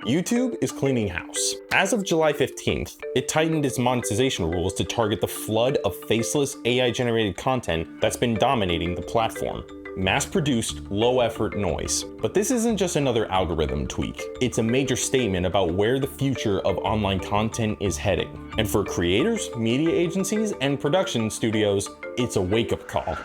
YouTube is cleaning house. As of July 15th, it tightened its monetization rules to target the flood of faceless AI-generated content that's been dominating the platform. Mass-produced, low-effort noise. But this isn't just another algorithm tweak. It's a major statement about where the future of online content is heading. And for creators, media agencies, and production studios, it's a wake-up call.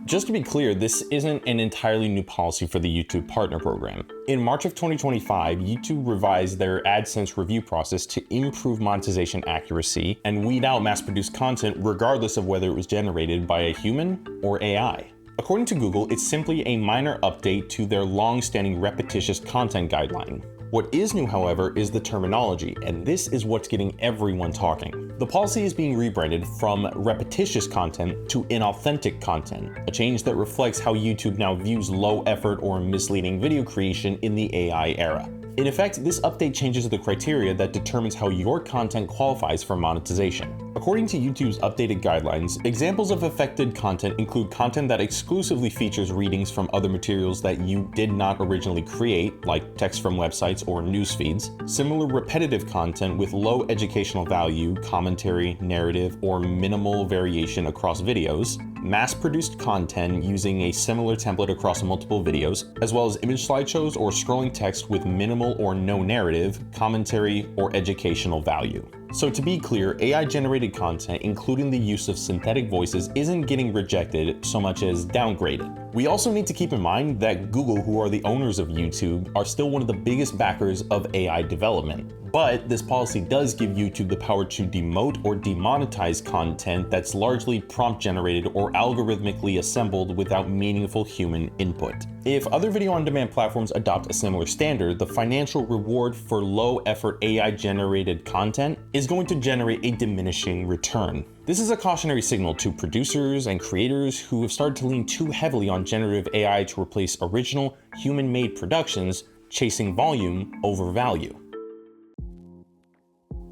Just to be clear, this isn't an entirely new policy for the YouTube Partner Program. In March of 2025, YouTube revised their AdSense review process to improve monetization accuracy and weed out mass-produced content regardless of whether it was generated by a human or AI. According to Google, it's simply a minor update to their long-standing repetitious content guideline. What is new, however, is the terminology, and this is what's getting everyone talking. The policy is being rebranded from repetitious content to inauthentic content, a change that reflects how YouTube now views low-effort or misleading video creation in the AI era. In effect, this update changes the criteria that determines how your content qualifies for monetization. According to YouTube's updated guidelines, examples of affected content include content that exclusively features readings from other materials that you did not originally create, like text from websites or news feeds, similar repetitive content with low educational value, commentary, narrative, or minimal variation across videos, mass-produced content using a similar template across multiple videos, as well as image slideshows or scrolling text with minimal or no narrative, commentary, or educational value. So to be clear, AI-generated content, including the use of synthetic voices, isn't getting rejected so much as downgraded. We also need to keep in mind that Google, who are the owners of YouTube, are still one of the biggest backers of AI development. But this policy does give YouTube the power to demote or demonetize content that's largely prompt-generated or algorithmically assembled without meaningful human input. If other video-on-demand platforms adopt a similar standard, the financial reward for low-effort AI-generated content is going to generate a diminishing return. This is a cautionary signal to producers and creators who have started to lean too heavily on generative AI to replace original, human-made productions, chasing volume over value.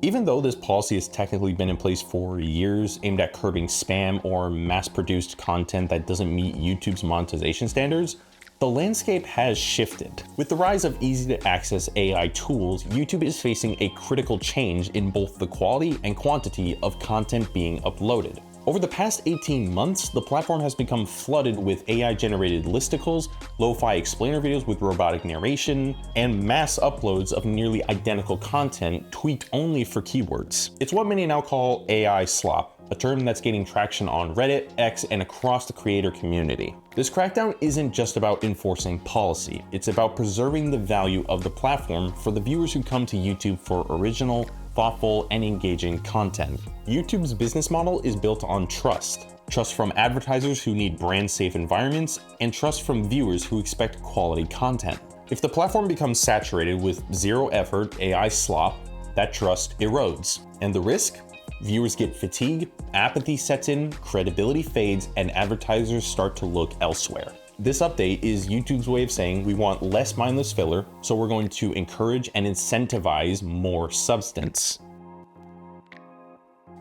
Even though this policy has technically been in place for years, aimed at curbing spam or mass-produced content that doesn't meet YouTube's monetization standards, the landscape has shifted. With the rise of easy-to-access AI tools, YouTube is facing a critical change in both the quality and quantity of content being uploaded. Over the past 18 months, the platform has become flooded with AI-generated listicles, lo-fi explainer videos with robotic narration, and mass uploads of nearly identical content tweaked only for keywords. It's what many now call AI slop, a term that's gaining traction on Reddit, X, and across the creator community. This crackdown isn't just about enforcing policy, it's about preserving the value of the platform for the viewers who come to YouTube for original, thoughtful, and engaging content. YouTube's business model is built on trust. Trust from advertisers who need brand-safe environments, and trust from viewers who expect quality content. If the platform becomes saturated with zero-effort AI slop, that trust erodes. And the risk? Viewers get fatigue, apathy sets in, credibility fades, and advertisers start to look elsewhere. This update is YouTube's way of saying we want less mindless filler, so we're going to encourage and incentivize more substance.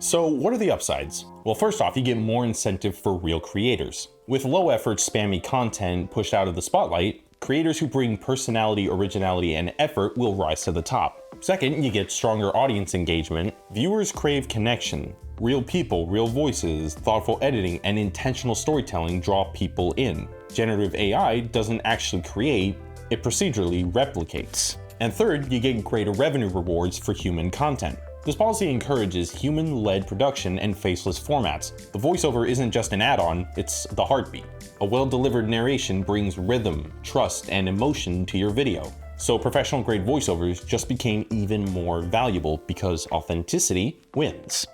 So what are the upsides? Well, first off, you get more incentive for real creators. With low-effort, spammy content pushed out of the spotlight, creators who bring personality, originality, and effort will rise to the top. Second, you get stronger audience engagement. Viewers crave connection. Real people, real voices, thoughtful editing, and intentional storytelling draw people in. Generative AI doesn't actually create, it procedurally replicates. And third, you get greater revenue rewards for human content. This policy encourages human-led production and faceless formats. The voiceover isn't just an add-on, it's the heartbeat. A well-delivered narration brings rhythm, trust, and emotion to your video. So professional-grade voiceovers just became even more valuable because authenticity wins.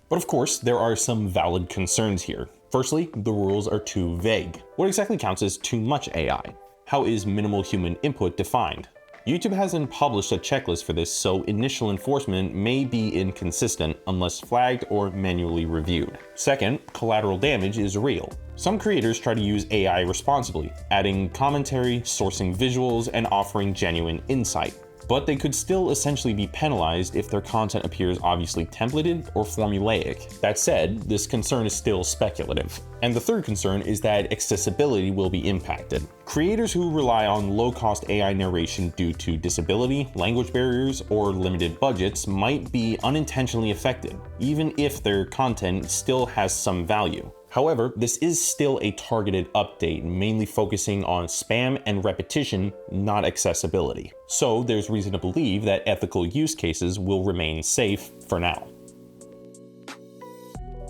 But of course, there are some valid concerns here. Firstly, the rules are too vague. What exactly counts as too much AI? How is minimal human input defined? YouTube hasn't published a checklist for this, so initial enforcement may be inconsistent unless flagged or manually reviewed. Second, collateral damage is real. Some creators try to use AI responsibly, adding commentary, sourcing visuals, and offering genuine insight. but they could still essentially be penalized if their content appears obviously templated or formulaic. That said, this concern is still speculative. And the third concern is that accessibility will be impacted. Creators who rely on low-cost AI narration due to disability, language barriers, or limited budgets might be unintentionally affected, even if their content still has some value. However, this is still a targeted update, mainly focusing on spam and repetition, not accessibility. So there's reason to believe that ethical use cases will remain safe for now.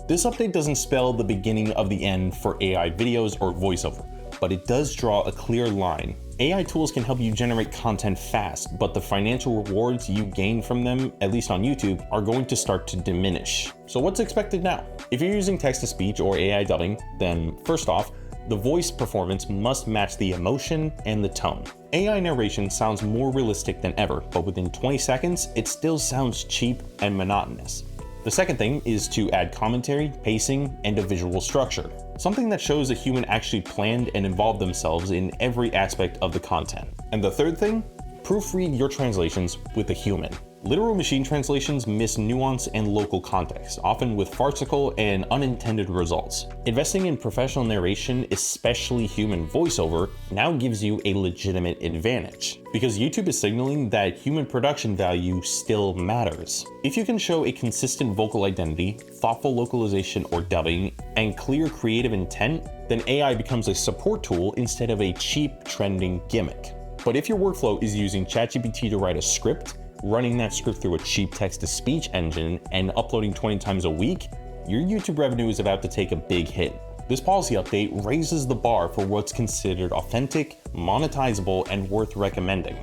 This update doesn't spell the beginning of the end for AI videos or voiceover, but it does draw a clear line. AI tools can help you generate content fast, but the financial rewards you gain from them, at least on YouTube, are going to start to diminish. So what's expected now? If you're using text-to-speech or AI dubbing, then first off, the voice performance must match the emotion and the tone. AI narration sounds more realistic than ever, but within 20 seconds, it still sounds cheap and monotonous. The second thing is to add commentary, pacing, and a visual structure. Something that shows a human actually planned and involved themselves in every aspect of the content. And the third thing? Proofread your translations with a human. Literal machine translations miss nuance and local context, often with farcical and unintended results. Investing in professional narration, especially human voiceover, now gives you a legitimate advantage, because YouTube is signaling that human production value still matters. If you can show a consistent vocal identity, thoughtful localization or dubbing, and clear creative intent, then AI becomes a support tool instead of a cheap, trending gimmick. But if your workflow is using ChatGPT to write a script, running that script through a cheap text-to-speech engine, and uploading 20 times a week, your YouTube revenue is about to take a big hit. This policy update raises the bar for what's considered authentic, monetizable, and worth recommending.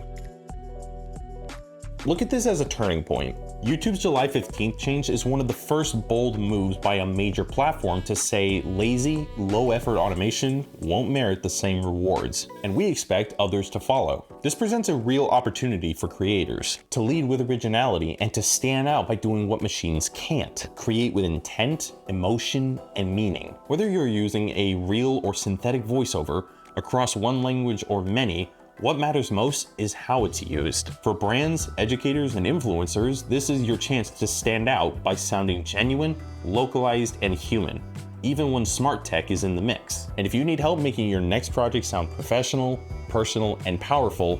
Look at this as a turning point. YouTube's July 15th change is one of the first bold moves by a major platform to say lazy, low-effort automation won't merit the same rewards, and we expect others to follow. This presents a real opportunity for creators to lead with originality and to stand out by doing what machines can't: create with intent, emotion, and meaning. Whether you're using a real or synthetic voiceover across one language or many, what matters most is how it's used. For brands, educators, and influencers, this is your chance to stand out by sounding genuine, localized, and human, even when smart tech is in the mix. And if you need help making your next project sound professional, personal, and powerful,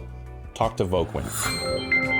talk to Voquent.